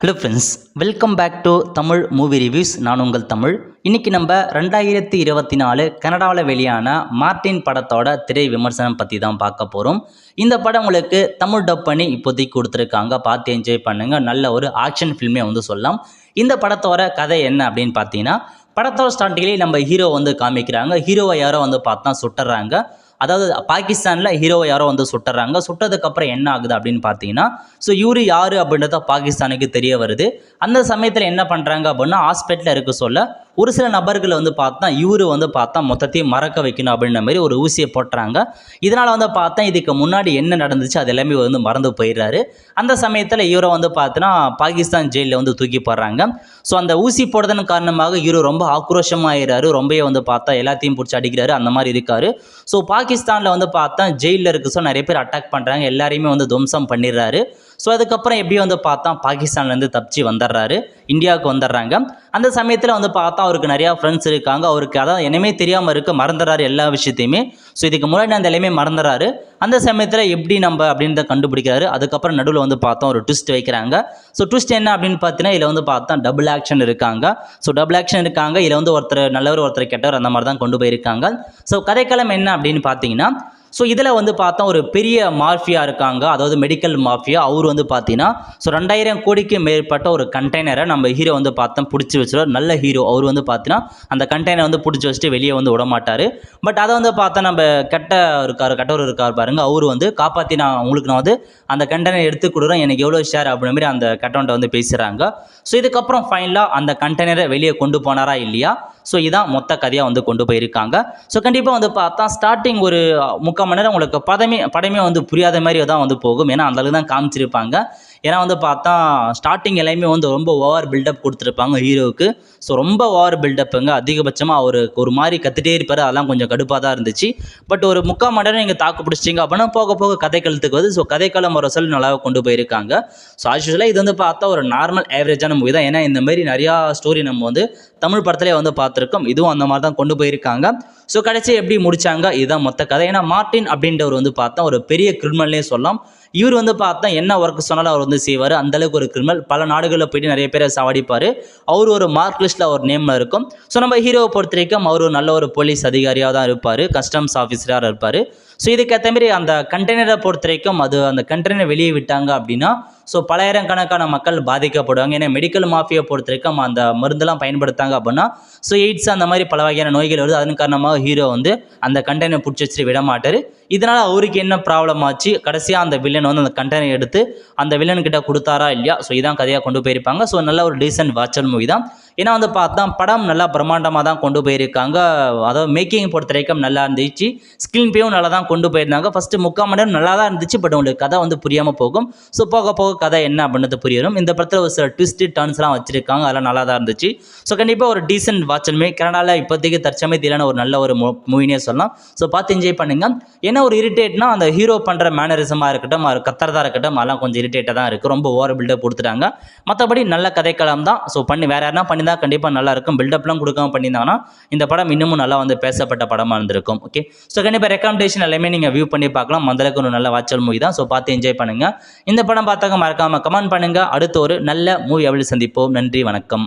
Hello friends, welcome back to Tamil movie reviews. நான் உங்கள் தமிழ். இன்றைக்கி நம்ம 2024 கனடாவில் வெளியான மார்ட்டின் படத்தோட திரை விமர்சனம் பற்றி தான் பார்க்க போகிறோம். இந்த படம் உங்களுக்கு தமிழ் டப் பண்ணி இப்போதைக்கு கொடுத்துருக்காங்க. பார்த்து என்ஜாய் பண்ணுங்கள். நல்ல ஒரு ஆக்ஷன் ஃபில்மே சொல்லலாம். இந்த படத்தோட கதை என்ன அப்படின்னு பார்த்தீங்கன்னா, படத்தோட ஸ்டார்டிங்லேயே நம்ம ஹீரோ காமிக்கிறாங்க. ஹீரோவை யாரோ பார்த்தா சுட்டுறாங்க. அதாவது பாகிஸ்தானில் ஹீரோவை யாரோ சுட்டுறாங்க. சுட்டதுக்கப்புறம் என்ன ஆகுது அப்படின்னு பார்த்தீங்கன்னா, ஸோ இவரு யார் அப்படின்றத பாகிஸ்தானுக்கு தெரிய வருது. அந்த சமயத்தில் என்ன பண்ணுறாங்க அப்படின்னா, ஹாஸ்பிட்டலில் இருக்க சொல்ல ஒரு சில நபர்கள் பார்த்தா இவரு பார்த்தா மொத்தத்தையும் மறக்க வைக்கணும் அப்படின்ற மாதிரி ஒரு ஊசியை போட்டுறாங்க. இதனால் பார்த்தா இதுக்கு முன்னாடி என்ன நடந்துச்சு அது எல்லாமே மறந்து போயிடுறாரு. அந்த சமயத்தில் இவரை பார்த்தீங்கன்னா பாகிஸ்தான் ஜெயிலில் தூக்கி போடுறாங்க. ஸோ அந்த ஊசி போடுறதன் காரணமாக இவரு ரொம்ப ஆக்ரோஷமாகிறாரு. ரொம்பவே பார்த்தா எல்லாத்தையும் பிடிச்சி அடிக்கிறாரு. அந்த மாதிரி இருக்காரு. ஸோ பாகிஸ்தானில் பார்த்தா ஜெயிலில் இருக்க ஸோ நிறைய பேர் அட்டாக் பண்ணுறாங்க. எல்லாரையுமே துவம்சம் பண்ணிடுறாரு. ஸோ அதுக்கப்புறம் எப்படி பார்த்தா பாகிஸ்தான்லேருந்து தப்பிச்சு வந்துடுறாரு. இந்தியாவுக்கு வந்துடுறாங்க. அந்த சமயத்தில் பார்த்தா அவருக்கு நிறையா ஃப்ரெண்ட்ஸ் இருக்காங்க. அவருக்கு அதான் என்னமே தெரியாமல் இருக்க மறந்துடுறாரு எல்லா விஷயத்தையுமே. ஸோ இதுக்கு முன்னாடி அந்த எல்லாமே மறந்துடுறாரு. அந்த சமயத்தில் எப்படி நம்ம அப்படின்றத கண்டுபிடிக்கிறாரு. அதுக்கப்புறம் நடுவில் பார்த்தா ஒரு ட்விஸ்ட் வைக்கிறாங்க. ஸோ ட்விஸ்ட் என்ன அப்படின்னு பார்த்தீங்கன்னா, இதில் பார்த்தா டபுள் ஆக்ஷன் இருக்காங்க. ஸோ டபுள் ஆக்ஷன் இருக்காங்க. இதில் ஒருத்தர் நல்லவர் ஒருத்தர் கெட்டவர் அந்த மாதிரி தான் கொண்டு போயிருக்காங்க. ஸோ கதைக்களம் என்ன அப்படின்னு பார்த்தீங்கன்னா, ஸோ இதில் பார்த்தா ஒரு பெரிய மாஃபியா இருக்காங்க. அதாவது மெடிக்கல் மாஃபியா. அவர் பார்த்தீங்கன்னா ஸோ 2000 கோடிக்கு மேற்பட்ட ஒரு கண்டெய்னரை நம்ம ஹீரோ பார்த்தா பிடிச்சி வச்சுருவார். நல்ல ஹீரோ. அவர் பார்த்தீங்கன்னா அந்த கண்டெய்னர் பிடிச்சி வச்சுட்டு வெளியே விட மாட்டார். பட் அதை பார்த்தா நம்ம கட்டவர் இருக்கார் பாருங்க. அவர் காப்பாற்றி நான் அந்த கண்டெய்னர் எடுத்து கொடுக்குறேன், எனக்கு எவ்வளோ ஷேர் அப்படின்ற மாதிரி அந்த கட்டவன்ட்ட பேசுகிறாங்க. ஸோ இதுக்கப்புறம் ஃபைனலாக அந்த கண்டெய்னரை வெளியே கொண்டு போனாரா இல்லையா, ஸோ இதான் மொத்த கதையாக கொண்டு போயிருக்காங்க. ஸோ கண்டிப்பாக பார்த்தா ஸ்டார்டிங் ஒரு 3/4 மணி நேரம் உங்களுக்கு படமே புரியாத மாதிரி தான் போகும். ஏன்னா அந்தளவுக்கு தான் காமிச்சிருப்பாங்க. ஏன்னா பார்த்தா ஸ்டார்டிங் எல்லாமே ரொம்ப ஓவர் பில்டப் கொடுத்துருப்பாங்க ஹீரோவுக்கு. ஸோ ரொம்ப ஓவர் பில்டப்புங்க. அதிகபட்சமாக அவர் ஒரு மாதிரி கற்றுட்டே இருப்பார். அதெல்லாம் கொஞ்சம் கடுப்பாக தான் இருந்துச்சு. பட் ஒரு 3/4 மணி நேரம் நீங்கள் தாக்கு பிடிச்சிங்க அப்படின்னா போக போக கதைக்களத்துக்கு ஸோ கதைக்களம் ஒரு சொல் நல்லா கொண்டு போயிருக்காங்க. ஸோ ஆக்சுவலாக இது பார்த்தா ஒரு நார்மல் ஆவரேஜான மூவி தான். ஏன்னா இந்த மாதிரி நிறையா ஸ்டோரி நம்ம தமிழ் படத்துலேயே பார்த்துருக்கோம். இதுவும் அந்த மாதிரி தான் கொண்டு போயிருக்காங்க. ஸோ கடைசி எப்படி முடிச்சாங்க இதுதான் மொத்த கதை. ஏன்னா மார்ட்டின் அப்படின்றவர் பார்த்தா ஒரு பெரிய கிரிமினல்னே சொல்லலாம். இவர் பார்த்தா என்ன ஒர்க் சொன்னாலும் அவர் செய்வார். அந்தளவுக்கு ஒரு கிரிமினல். பல நாடுகளில் போயிட்டு நிறைய பேரை சாவடிப்பார். அவர் ஒரு மார்க் லிஸ்ட்டில் ஒரு நேமில் இருக்கும். ஸோ நம்ம ஹீரோவை பொறுத்த வரைக்கும் அவர் நல்ல ஒரு போலீஸ் அதிகாரியாக தான் இருப்பார். கஸ்டம்ஸ் ஆஃபீஸராக இருப்பார். ஸோ இதுக்கேற்ற மாதிரி அந்த கண்டெய்னரை பொறுத்த வரைக்கும் அந்த கண்டெய்னர் வெளியே விட்டாங்க அப்படின்னா ஸோ பலாயிரக்கணக்கான மக்கள் பாதிக்கப்படுவாங்க. ஏன்னா மெடிக்கல் மாஃபியை பொறுத்த வரைக்கும் அந்த மருந்தெல்லாம் பயன்படுத்தாங்க அப்படின்னா ஸோ எய்ட்ஸ் அந்த மாதிரி பல வகையான நோய்கள் வருது. அதன் காரணமாக ஹீரோ அந்த கண்டெய்னர் பிடிச்சி வச்சுட்டு விட மாட்டார். இதனால் அவருக்கு என்ன ப்ராப்ளம் ஆச்சு, கடைசியாக அந்த வில்லன் அந்த கண்டெய்னர் எடுத்து அந்த வில்லன்கிட்ட கொடுத்தாரா இல்லையா, ஸோ இதான் கதையாக கொண்டு போயிருப்பாங்க. ஸோ நல்ல ஒரு டீசன்ட் வாட்சல் மூவி தான். ஏன்னா பார்த்தா படம் நல்லா பிரம்மாண்டமாக தான் கொண்டு போயிருக்காங்க. அதாவது மேக்கிங் பொறுத்த வரைக்கும் நல்லா இருந்துச்சு. ஸ்க்ரீன் பிளேயும் நல்லா தான் கொண்டு போயிருந்தாங்க. ஃபஸ்ட்டு 3/4 மணி நேரம் நல்லா தான் இருந்துச்சு. பட் உங்களுக்கு கதை புரியாமல் போகும். ஸோ போக போக கதை என்ன அப்படின்றது புரியும். இந்த படத்தில் ஒரு சில ட்விஸ்ட் டர்ன்ஸ்லாம் வச்சுருக்காங்க. அதெல்லாம் நல்லா தான் இருந்துச்சு. ஸோ கண்டிப்பாக ஒரு டீசன்ட் வாட்சல் மூவி. கனடாவில் இப்போதைக்கு தற்சமயத்திலான ஒரு நல்ல ஒரு மூவினே சொல்லலாம். ஸோ பார்த்து என்ஜாய் பண்ணுங்க. ஏன்னா ஒரு இரிட்டேட்னா அந்த ஹீரோ பண்ணுற மேனரிசமாக இருக்கட்டும், அவர் கத்துறதா இருக்கட்டும், அதெல்லாம் கொஞ்சம் இரிட்டேட்டாக தான் இருக்குது. ரொம்ப ஓவர் பில்டப் கொடுத்துட்டாங்க. மற்றபடி நல்ல கதைக்களம் தான். ஸோ வேறு யாருன்னா பண்ணி தான் கண்டிப்பாக நல்லாயிருக்கும். பில்டப்லாம் கொடுக்காம பண்ணியிருந்தாங்கன்னா இந்த படம் இன்னமும் நல்லா பேசப்பட்ட படமாக இருந்திருக்கும். ஓகே, ஸோ கண்டிப்பாக ரெக்கமெண்டேஷன் எல்லாமே நீங்கள் வியூ பண்ணி பார்க்கலாம். அந்தளவுக்கு ஒரு நல்ல வாட்சல் மூவி தான். ஸோ பார்த்து என்ஜாய் பண்ணுங்கள். இந்த படம் பார்த்தாக்க மறக்காமல் கமெண்ட் பண்ணுங்கள். அடுத்து ஒரு நல்ல மூவி அவள் சந்திப்போம். நன்றி, வணக்கம்.